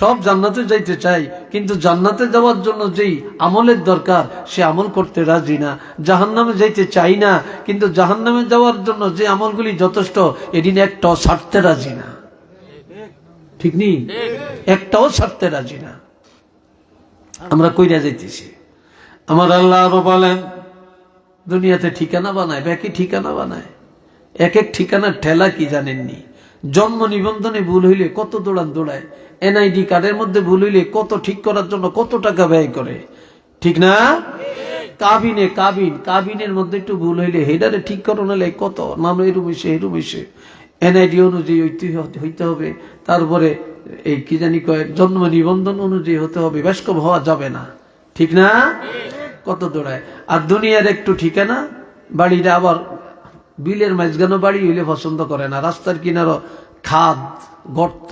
সব জান্নাতে যাইতে চাই, কিন্তু জান্নাতে যাওয়ার জন্য যেই আমলের দরকার সে আমল করতে রাজি না। জাহান্নামে যাইতে চাই না, কিন্তু জাহান্নামে যাওয়ার জন্য যে আমলগুলি যথেষ্ট, এদিন একটাও ছাড়তে রাজি না। ঠিক নেই? একটাও ছাড়তে রাজি না। আমরা কইরা যাইতেছি। আমার আল্লাহ আরো বলেন, দুনিয়াতে ঠিকানা বানায়, ব্যাকি ঠিকানা বানায়। এক এক ঠিকানার ঠেলা কি জানেননি? জন্ম নিবন্ধনে ভুল হইলে কত দৌড়ায়, এনআইডি কার্ডের মধ্যে ভুল হইলে কত ঠিক করার জন্য কত টাকা ব্যয় করে। ঠিক না? কাবিনের মধ্যে একটু ভুল হইলে হেডারে ঠিক করানো হলে কত নাম এরুম হইছে, এনআইডি অনুযায়ী হইতে হবে, তারপরে এই কি জানি কয় জন্ম নিবন্ধন অনুযায়ী হতে হবে, বেশকম হওয়া যাবে না। ঠিক না? কত দৌড়ায়। আর দুনিয়ার একটু ঠিকানা, বাড়িটা আবার বিলের মাঝখানে বাড়ি হইলে পছন্দ করে না, রাস্তার কিনারও খাদ গর্ত,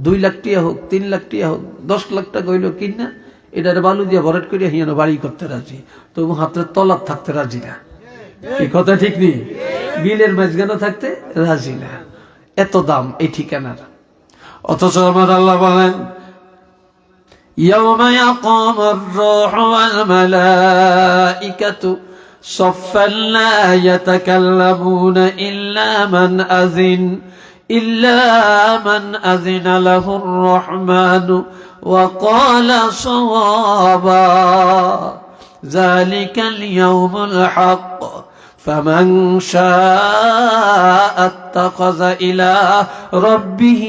2 লাখ টাকা হোক, 3 লাখ টাকা হোক, 10 লাখ টাকা হইল কিনা এটার বালু দিয়ে ভরাট করে হিয়ানো বাড়ি করতে রাজি, তবু হাতের তলার থাকতে রাজি না। এই কথা ঠিক নেই? বিলের মাঝখানে থাকতে রাজি না, এত দাম এই ঠিকানার। অথচ আমার আল্লাহ বলেন, ইয়াওমা ইয়াকুমুর রূহু ওয়াল মালাইকাতু صفا لا يتكلمون إلا من أذن له الرحمن وقال صوابا ذلك اليوم الحق فمن شاء اتخذ إلى ربه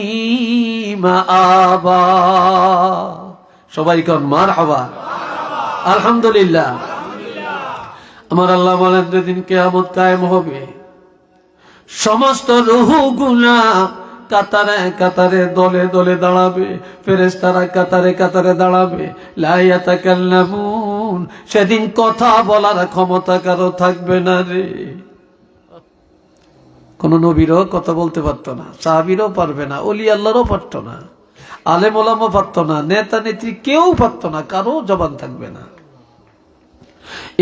مآبا সবাই কোন মারহাবা, আলহামদুলিল্লাহ। আমার আল্লাহ বলেন যেদিন কিয়ামত কায়েম হবে, সমস্ত রূহগুলা কাতারে কাতারে দলে দলে দাঁড়াবে, ফেরেশতারা কাতারে কাতারে দাঁড়াবে। লা ইয়াতাকাল্লামুন, সেদিন কথা বলার ক্ষমতা কারো থাকবে না রে। কোন নবীরও কথা বলতে পারতো না, সাহাবীরও পারবে না, ওলি আল্লাহরও পারতো না, আলেম ওলামাও পারতো না, নেতা নেত্রী কেউ পারতো না, কারো জবান থাকবে না।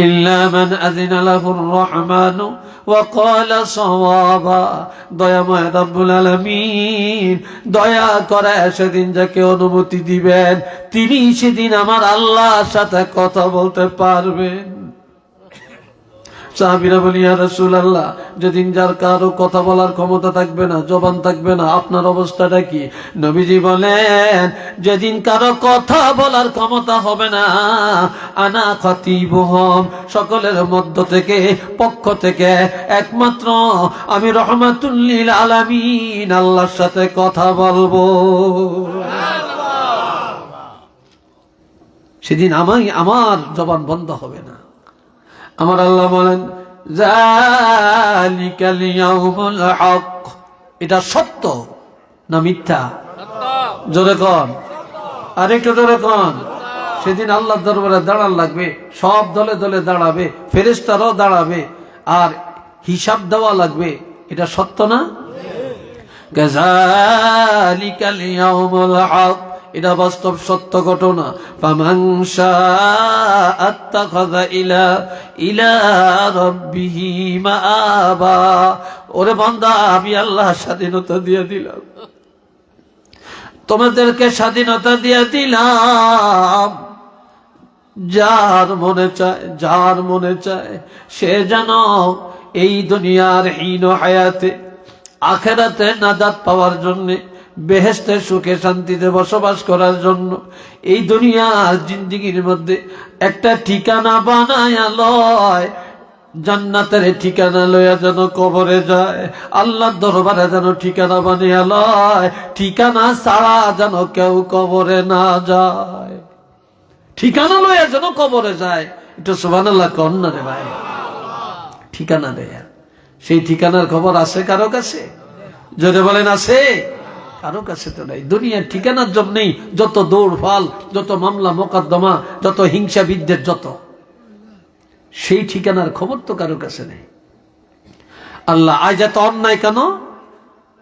ইল্লা মান আযিনা লাহুর রহমানু ওয়া ক্বালা সাওয়াবা, দয়াময় রব্বুল আলামিন দয়া করে সেদিন যাকে অনুমতি দিবেন তিনি সেদিন আমার আল্লাহর সাথে কথা বলতে পারবেন। সাহাবীরা বলি, ইয়া রাসূলুল্লাহ, যেদিন যার কারো কথা বলার ক্ষমতা থাকবে না, জবান থাকবে না, আপনার অবস্থাটা কি? নবীজি বলেন, যেদিন কারো কথা বলার ক্ষমতা হবে না, আনা খতিবুহুম, সকলের মধ্য থেকে পক্ষ থেকে একমাত্র আমি রহমাতুল লিল আলামিন আল্লাহর সাথে কথা বলবো। সেদিন আমার জবান বন্ধ হবে না। আমার আল্লাহ বলেন, যালিকাল ইয়াউমুল হক, এটা সত্য না মিথ্যা? জোরে কোন, আরেকটু জোরে কোন। সেদিন আল্লাহর দরবারে দাঁড়ান লাগবে, সব দলে দলে দাঁড়াবে, ফেরেশতারাও দাঁড়াবে, আর হিসাব দেওয়া লাগবে। এটা সত্য না? যালিকাল ইয়াউমুল হক, এটা বাস্তব সত্য ঘটনা। ফামান শাআ আত্তাখাযা ইলা রাব্বিহি মাআবা, ওরে বান্দা, আমি আল্লাহ স্বাধীনতা দিয়ে দিলাম, তোমাদেরকে স্বাধীনতা দিয়ে দিলাম। যার মনে চায় সে যেন এই দুনিয়ার হীন হায়াতে আখিরাতে নাজাত পাওয়ার জন্য, বেহেশতে সুখে শান্তিতে বসবাস করার জন্য এই দুনিয়ার জিন্দেগির মধ্যে একটা ঠিকানা বানায়া লয়, জান্নাতের ঠিকানা লইয়া যেন কবরে যায়, আল্লাহর দরবারে যেন ঠিকানা বানিয়া লয়, ঠিকানা ছাড়া যেন কেউ কবরে না যায়, ঠিকানা লইয়া যেন কবরে যায়। এটা সুবহানাল্লাহ কোন না রে ভাই? ঠিকানা দেয়া, সেই ঠিকানার খবর আছে কারো কাছে? যদি বলেন আছে, কারো কাছে তো নাই। দুনিয়ার ঠিকানার জন্যই যত দৌড় ফাল, যত মামলা মোকদ্দমা, যত হিংসা বিদ্বেষ, যত, সেই ঠিকানার খবর তো কারো কাছে নেই। আল্লাহ, আজ এত অন্যায় কেন,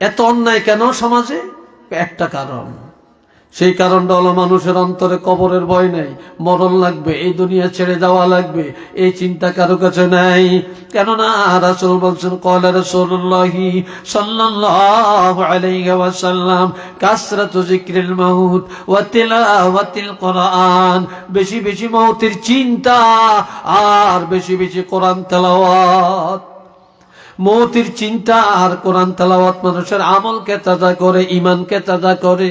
এত অন্যায় কেন সমাজে? একটা কারণ, সেই কারণটা হলো মানুষের অন্তরে কবরের ভয় নেই, মরণ লাগবে, এই দুনিয়া ছেড়ে যাওয়া লাগবে, এই চিন্তা কারো কাছে নাই। কেননা রাসূল বলছেন, ক্বালা রাসূলুল্লাহি সাল্লাল্লাহু আলাইহি ওয়াসাল্লাম, কাসরাতু যিকরিল মাউত ওয়া তিলাওয়াতিল কোরআন, বেশি বেশি মওতের চিন্তা আর বেশি বেশি কোরআন তেলাওয়াত। মওতের চিন্তা আর কোরআন তেলাওয়াত মানুষের আমলকে তাজা করে, ঈমানকে তাজা করে।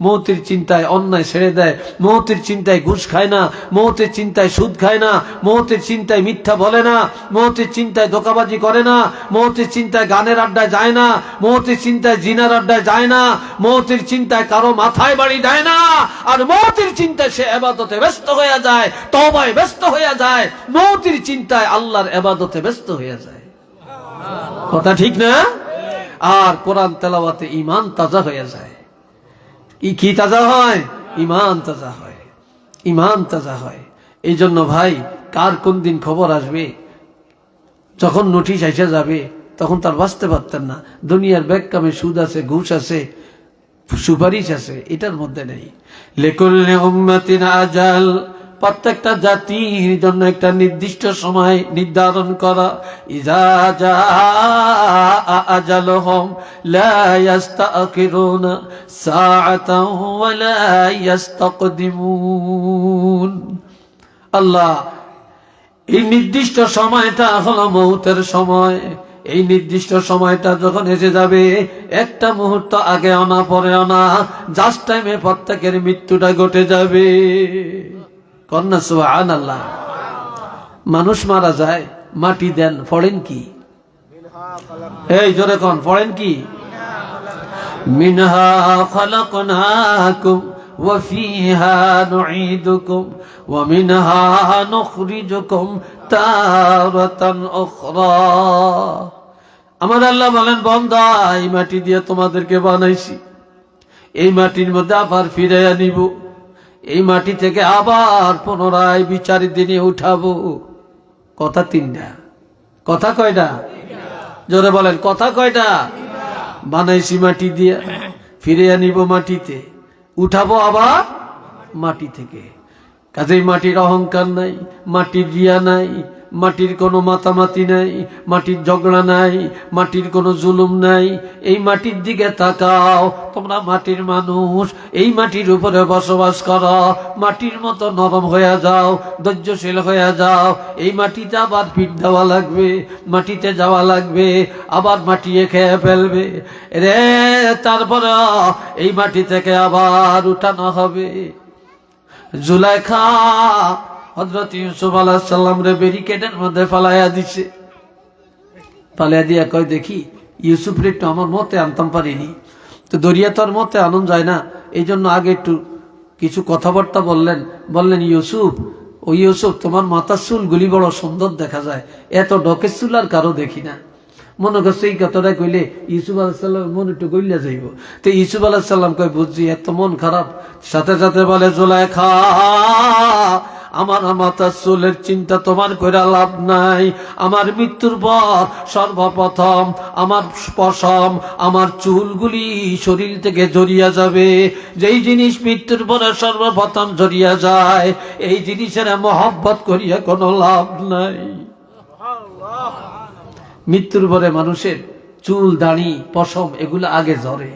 মওতের চিন্তায় অন্যায় ছেড়ে দেয়, মওতের চিন্তায় ঘুষ খায় না, মওতের চিন্তায় সুদ খায় না, মওতের চিন্তায় মিথ্যা বলে না, মওতের চিন্তায় ধোঁকাবাজি করে না, মওতের চিন্তায় গানের আড্ডায় যায় না, মওতের চিন্তায় জিনার আড্ডায় যায় না, মওতের চিন্তায় কারো মাথায় বাড়ি দেয় না, আর মওতের চিন্তায় সে ইবাদতে ব্যস্ত হয়ে যায়, তওবায় ব্যস্ত হয়ে যায়, মওতের চিন্তায় আল্লাহর ইবাদতে ব্যস্ত হয়ে যায়। কথা ঠিক না? আর কোরআন তেলাওয়াতে ঈমান তাজা হয়ে যায়। কি তাজা হয়? ঈমান তাজা হয়, ঈমান তাজা হয়। এই জন্য ভাই, কার কোন দিন খবর আসবে, যখন নোটিশ এসে যাবে তখন তার বাঁচতে পারতেন না। দুনিয়ার ব্যাগ কামে সুদ আছে, ঘুষ আছে, সুপারিশ আছে, এটার মধ্যে নেই। লিকুল্লি উম্মাতিন আজাল, প্রত্যেকটা জাতির জন্য একটা নির্দিষ্ট সময় নির্ধারণ করা। ইযা জাআ আজালুহুম লা ইস্তাখিরুনা সাআতান ওয়া লা ইস্তাকদিমুন। আল্লাহ, এই নির্দিষ্ট সময়টা হলো মৌতের সময়। এই নির্দিষ্ট সময়টা যখন এসে যাবে, একটা মুহূর্ত আগে অনা পরে অনা, জাস্ট টাইমে প্রত্যেকের মৃত্যুটা ঘটে যাবে। কন্যা সুবহানাল্লাহ। মানুষ মারা যায়, মাটি দেন, ফড়েন কি? এই জোরে কোন, ফড়েন কি? মিনহা খালাকনাকুম وفيها نعيدكم ومنها نخرجكم تارة أخرى। আমার আল্লাহ বলেন, বান্দা এই মাটি দিয়ে তোমাদেরকে বানাইছি, এই মাটির মধ্যে আবার ফিরে আনিব, এই মাটি থেকে আবার পুনরায় বিচার দিনে উঠাবো। কথা তিনটা, কথা কয়টা? জোরে বলেন, কথা কয়টা? বানাইছি মাটি দিয়ে, ফিরে আনিব মাটিতে, উঠাবো আবার মাটি থেকে। কাজেই মাটির অহংকার নাই, মাটির রিয়া নাই, মাটির কোনো মাতামাতি নাই, মাটির ঝগড়া নাই, মাটির কোনো জুলুম নাই। এই মাটির দিকে তাকাও, তোমরা মাটির মানুষ, এই মাটির উপরে বসবাস করো, মাটির মতো নরম হয়ে যাও, ধৈর্যশীল হয়ে যাও। এই মাটিতে আবার পিঠ দেওয়া লাগবে, মাটিতে যাওয়া লাগবে, আবার মাটিয়ে খেয়ে ফেলবে রে, তারপরে এই মাটি থেকে আবার উঠানো হবে। জুলাইখা হযরত ইউসুফ আলাইহিস সালাম রে ব্যারিকেডের মধ্যে ফালাইয়া দিছে। ফালাইয়া দিয়া কয়, দেখি ইউসুফ রে একটু আমার মতে আনতাম পারিনি, তো দরিয়া তোর মতে আনন্দ যায় না, এই জন্য আগে একটু কিছু কথাবার্তা বললেন ইউসুফ, ও ইউসুফ তোমার মাথার চুলগুলি বড় সুন্দর দেখা যায়, এত ডকের চুল আর কারো দেখি না। মনে করছে এই কথাটা কইলে ইউসুফ আলাইহিস সালাম মন একটু গইলা যাইব। তো ইউসুফ আলাইহিস সালাম কয়, বুঝছি এত মন খারাপ। সাথে সাথে বলে, জুলাইখা আমার মাথার চুলের চিন্তা তোমার কইরা লাভ নাই। আমার মৃত্যুর পর সর্বপ্রথম আমার পশম, আমার চুলগুলি শরীর থেকে জড়িয়ে যাবে। যেই জিনিস মৃত্যুর পরে সর্বপ্রথম জড়িয়ে যায়, এই জিনিসের মহব্বত করিয়া কোনো লাভ নাই। মৃত্যুর পরে মানুষের চুল, দাড়ি, পশম এগুলো আগে ঝরে,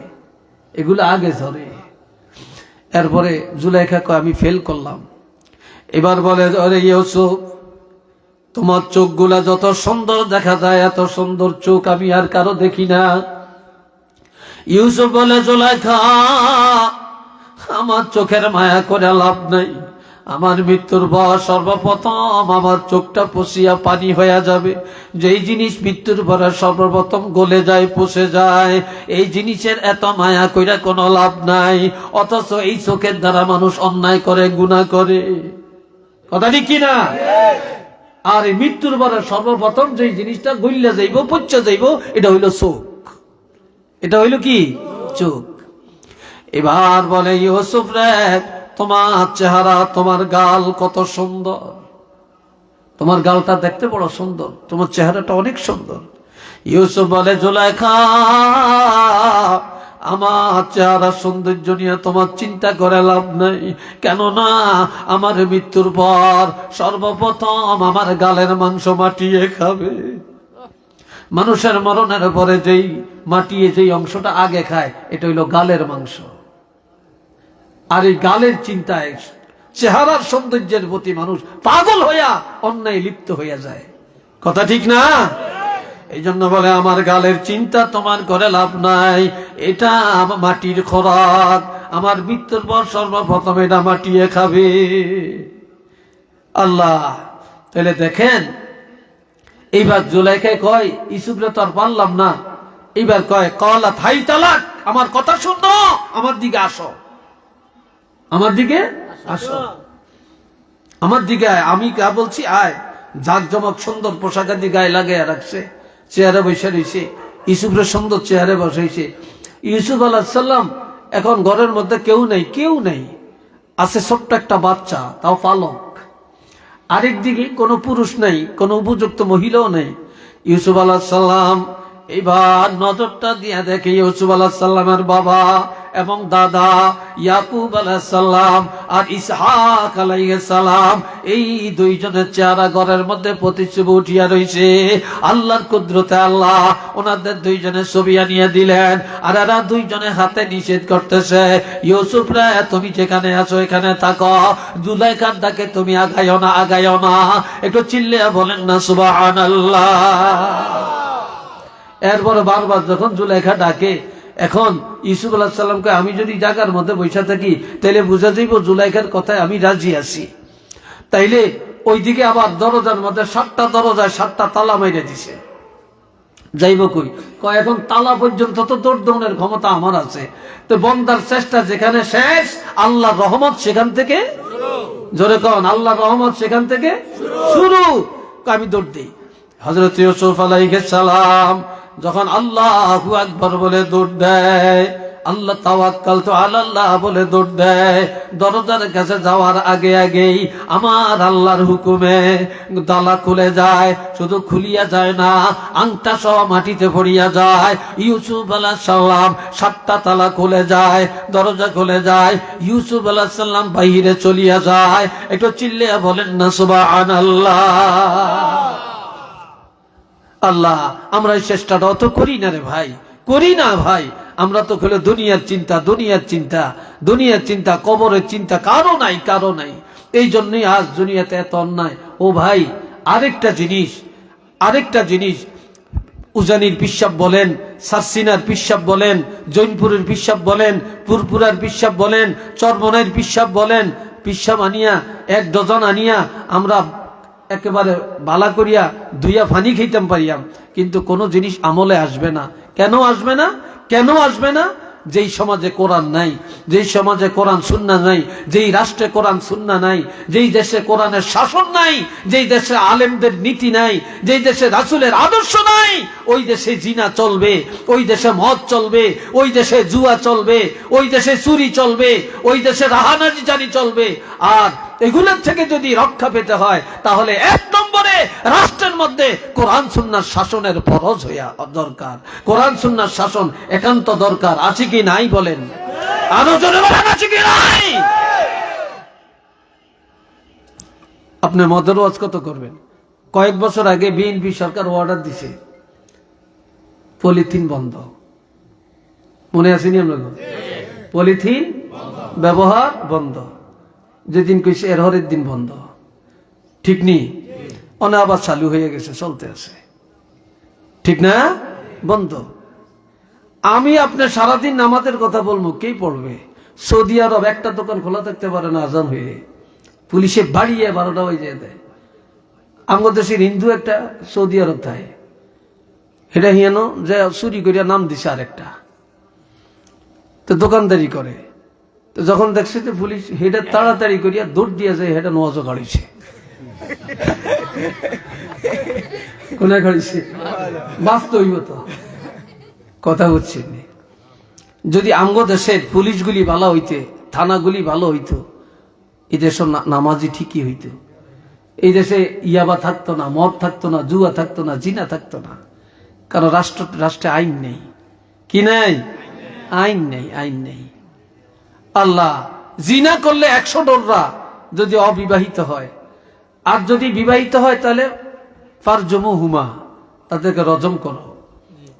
এগুলো আগে ঝরে। এরপরে জুলাইখা কয়, আমি ফেল করলাম। এবার বলে, আরে ইউসুফ, তোমার চোখগুলা যত সুন্দর দেখা যায়, এত সুন্দর চোখ আমি আর কারো দেখি না। ইউসুফ বলে, জুলাইখা আমার চোখের মায়া করে লাভ নাই। আমার মৃত্যুর পর সর্বপ্রথম আমার চোখটা পচিয়া পানি হয়ে যাবে। যেই জিনিস মৃত্যুর পরে সর্বপ্রথম গলে যায়, পচে যায়, এই জিনিসের এত মায়া কইরা কোনো লাভ নাই। অথচ এই চোখের দ্বারা মানুষ অন্যায় করে, গুনাহ করে। কথা ঠিক কিনা? আর এই মৃত্যুর পরে সর্বপ্রথম যে জিনিসটা গইলা যাইব, পচা যাইব, এটা হইল চোখ। এটা হইল কি? চোখ। এবার বলে, ইউসুফ রে, তোমার চেহারা, তোমার গাল কত সুন্দর, তোমার গালটা দেখতে বড় সুন্দর, তোমার চেহারাটা অনেক সুন্দর। ইউসুফ বলে, জুলাইখা আমার চেহারা সৌন্দর্য নিয়ে তোমার চিন্তা করে লাভ নাই। কেননা আমার মৃত্যুর পর সর্বপ্রথম আমার গালের মাংস মাটিয়ে খাবে। মানুষের মরণের পরে যেই মাটিয়ে যেই অংশটা আগে খায়, এটা হইল গালের মাংস। আর এই গালের চিন্তায়, চেহারার সৌন্দর্যের প্রতি মানুষ পাগল হইয়া অন্যায় লিপ্ত হইয়া যায়। কথা ঠিক না? এই জন্য বলে, আমার গালের চিন্তা তোমার করে লাভ নাই, এটা মাটির খোরাক, আমার মৃত্যুর পর সর্বপ্রথম এটা মাটিয়ে খাবে। আল্লাহ, তাহলে দেখেন, এইবার জুলাইখায় কয়, ইউসুফরে তো আর পারলাম না। এইবার কয়, কলা থাই তালাক, আমার কথা শুনো, আমার দিকে আসো, আমার দিকে আসো, আমার দিকে আয়। আমি কা বলছি, আয়। জাকজমক সুন্দর পোশাক আদি গায়ে লাগিয়ে রাখছে, চেয়ারে বসে রয়েছে, ইউসুফের সুন্দর চেয়ারে বসাইছে। ইউসুফ আলাইহিস সালাম এখন ঘরের মধ্যে কেউ নেই, আছে ছোট্ট একটা বাচ্চা, তাও পালক। আরেক দিকে কোনো পুরুষ নাই, কোনো উপযুক্ত মহিলাও নেই। ইউসুফ আলাইহিস সালাম এইবার নজরটা দিয়ে দেখে, ইউসুফ আলাইহিস সালামের বাবা এবং দাদা ইয়াকুব আলাইহিস সালাম আর ইসহাক আলাইহিস সালাম, এই দুইজনের চেহারা ঘরের মধ্যে প্রতিচ্ছবি উঠিয়া রয়েছে। আল্লাহর কুদরতে আল্লাহ ওনাদের দুইজনের ছবি আনিয়ে দিলেন। আর এরা দুইজনে হাতে নিষেধ করতেছে, ইউসুফ রে, তুমি যেখানে আছো এখানে থাকো, জুলাইখার ডাকে তুমি আগাইও না। একটু চিল্লিয়া বলেন না সুবহানাল্লাহ। এরপরে বারবার যখন জুলাইখা ডাকে, এখন ইউসুফ আলাইহিস সালামকে, আমি যদি জায়গার মধ্যে বসে থাকি তাইলে বুঝা যাইব জুলাইখার কথায় আমি রাজি আছি। তাইলে ওইদিকে আবার দরজার মধ্যে 7টা দরজায় 7টা তালা মেরে দিছে। যাইব কই? কয় এখন তালা পর্যন্ত তো দৌড়দৌড়ের ক্ষমতা আমার আছে। তো বন্দার চেষ্টা যেখানে শেষ, আল্লাহর রহমত সেখান থেকে জোরে কন, আল্লাহর রহমত সেখান থেকে শুরু। আমি দৌড় দিই। হযরত ইউসুফ আলাইহিস সালাম যখন আল্লাহু আকবার বলে দৌড় দেয়, আল্লাহ তাওয়াক্কালতু আলাল্লাহ বলে দৌড় দেয়, দরজার কাছে যাওয়ার আগে আগেই আমার আল্লাহর হুকুমে তালা খুলে যায়। শুধু খুলিয়া যায় না, আংটা সহ মাটিতে পড়িয়া যায়। ইউসুফ আলাইহিস সালাম 7টা তালা খুলে যায়, দরজা খুলে যায়। ইউসুফ আলাইহিস সালাম বাইরে চলিয়া যায়। একটু চিল্লিয়া বলেন না সুবহানাল্লাহ। আল্লাহ, আমরা এই চেষ্টাটা অত করি না রে ভাই, করি না ভাই। আমরা তো খেলে দুনিয়ার চিন্তা, দুনিয়ার চিন্তা, দুনিয়ার চিন্তা, কবরের চিন্তা কারো নাই, কারো নাই। এই জন্যই আজ দুনিয়াতে এত অন্যায়। ও ভাই, আরেকটা জিনিস, উজানির পিসাব বলেন, সারসিনার পিসাব বলেন, জৈনপুরের পিসাব বলেন, পুরপুরার পিসাব বলেন, চরমনের পিসাব বলেন, পিসাব আনিয়া 1 ডজন আনিয়া আমরা একেবারে বালা করিয়া ধুইয়া ফানি খাইতাম পারিয়াম, কিন্তু কোনো জিনিস আমলে আসবে না। কেন আসবে না? কেন আসবে না? যেই সমাজে কোরআন নাই, যেই সমাজে কোরআন সুন্নাহ নাই, যেই রাষ্ট্রে কোরআন সুন্নাহ নাই, যেই দেশে কোরআনের শাসন নাই, যেই দেশে আলেমদের নীতি নাই, যেই দেশে রাসূলের আদর্শ নাই, ওই দেশে জিনা চলবে, ওই দেশে মদ চলবে, ওই দেশে জুয়া চলবে, ওই দেশে চুরি চলবে, ওই দেশে রাহানাজি জানি চলবে। আর এগুলোর থেকে যদি রক্ষা পেতে হয়, তাহলে 1 নম্বরে রাষ্ট্রের মধ্যে কোরআন সুন্নাহর শাসনের ফরজ হইয়া দরকার। কোরআন সুন্নাহর শাসন একান্ত দরকার। আছে কি নাই বলেন? আরো জোরে বলেন, আছে কি নাই? আপনি মদের ওয়াজ কত করবেন? কয়েক বছর আগে বিএনপি সরকার অর্ডার দিছে পলিথিন বন্ধ। মনে আসেনি আপনাদের? পলিথিন ব্যবহার বন্ধ। যেদিন কইছে এরহরের দিন বন্ধ, ঠিক নেই? অনে আবার চালু হয়ে গেছে, চলতে আছে, ঠিক না? বন্ধ। আমি আপনার সারাদিন নামাজের কথা বলবো, কে পড়বে? সৌদি আরব একটা দোকান খোলা থাকতে পারে না, আজান হয়ে পুলিশে বাড়িয়ে 12টা হয়ে দেয়। আমাদের দেশের হিন্দু একটা সৌদি আরব থাকে, এটা হিয়ানো যে চুরি করিয়া নাম দিছে আরেকটা, তো দোকানদারি করে। তো যখন দেখছে যে পুলিশ, হেটা তাড়াতাড়ি করিয়া দৌড় দিয়া যায়, হেটা নোয়াজও গাড়িছে। কোনায় গাড়িছে? বাঁচতে হইব তো, কথা বুঝছেন? যদি আমগো দেশের পুলিশগুলি ভালো হইতে, থানাগুলি ভালো হইতো, এই দেশ নামাজি ঠিকই হইতো। এই দেশে ইয়াবা থাকতো না, মদ থাকতো না, জুয়া থাকতো না, জিনা থাকতো না। কারণ রাষ্ট্রে আইন নেই। কি নেই? আইন নেই, আইন নেই। আল্লাহ, জিনা করলে 100 ডোররা যদি অবিবাহিত হয়, আর যদি বিবাহিত হয় তাহলে ফারজুমুহুমা, তাদেরকে রজম করো,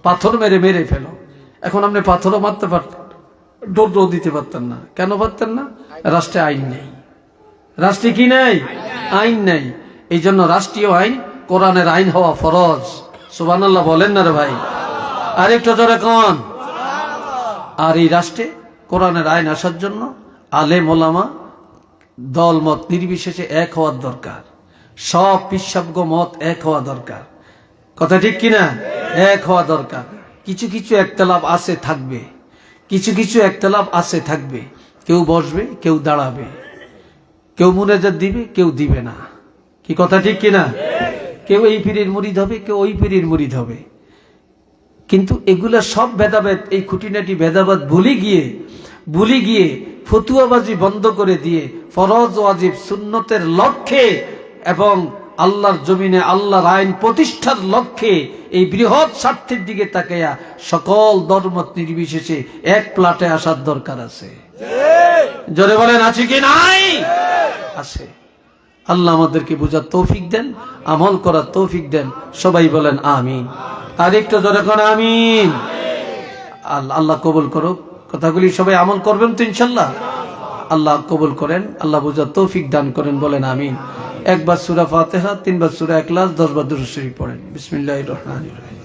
পাথর মেরে মেরে ফেলো। এখন আপনি পাথরও মারতে পারতেন, ডোরও দিতে পারতেন না। কেন পারতেন না? রাষ্ট্রে আইন নেই। রাষ্ট্রে কি নেই? আইন নেই। এই জন্য রাষ্ট্রীয় আইন, কোরআনের আইন হওয়া ফরজ। সুবহানাল্লাহ বলেন না রে ভাই? আর একটু জোরে কোন। আর এই রাষ্ট্রে কোরআনের আইন আসার জন্য আলেম ওলামা দল মত নির্বিশেষে এক হওয়ার দরকার। সব পিসাবগ মত এক হওয়া দরকার। কথা ঠিক কিনা? এক হওয়া দরকার। কিছু কিছু একতলাপ আছে, থাকবে। কিছু কিছু একতলাপ আছে, থাকবে। কেউ বসবে, কেউ দাঁড়াবে, কেউ মুনাজাত দিবে, কেউ দিবে না। কি কথা ঠিক কিনা? কেউ এই পীরের মুরিদ হবে, কেউ ওই পীরের মুরিদ হবে। কিন্তু এগুলা সব ভেদাভেদ, এই খুঁটিনাটি ভেদাভেদ ভুলে গিয়ে ফতুয়াবাজি বন্ধ করে দিয়ে ফরজ ওয়াজিব সুন্নতের লক্ষ্যে এবং আল্লাহর জমিনে আল্লাহর আইন প্রতিষ্ঠার লক্ষ্যে এই বৃহৎ স্বার্থের দিকে তাকাইয়া সকল ধর্মত নির্বিশেষে এক প্লাটে আসার দরকার আছে। জোরে বলেন, আছে কি নাই? আছে। আল্লাহ আমাদেরকে বুঝার তৌফিক দেন, আমল করার তৌফিক দেন। সবাই বলেন আমিন। আর একটু জোরে কোন আমিন। আল্লাহ কবুল করুক। কথাগুলি সবাই আমল করবেন তো ইনশাল্লাহ? আল্লাহ কবুল করেন, আল্লাহ বুঝার তৌফিক দান করেন। বলেন আমিন। 1 বার সূরা ফাতিহা, 3 বার সূরা ইখলাস, 10 বার দুরূদ শরীফ পড়েন। বিসমিল্লাহির রহমানির রহিম।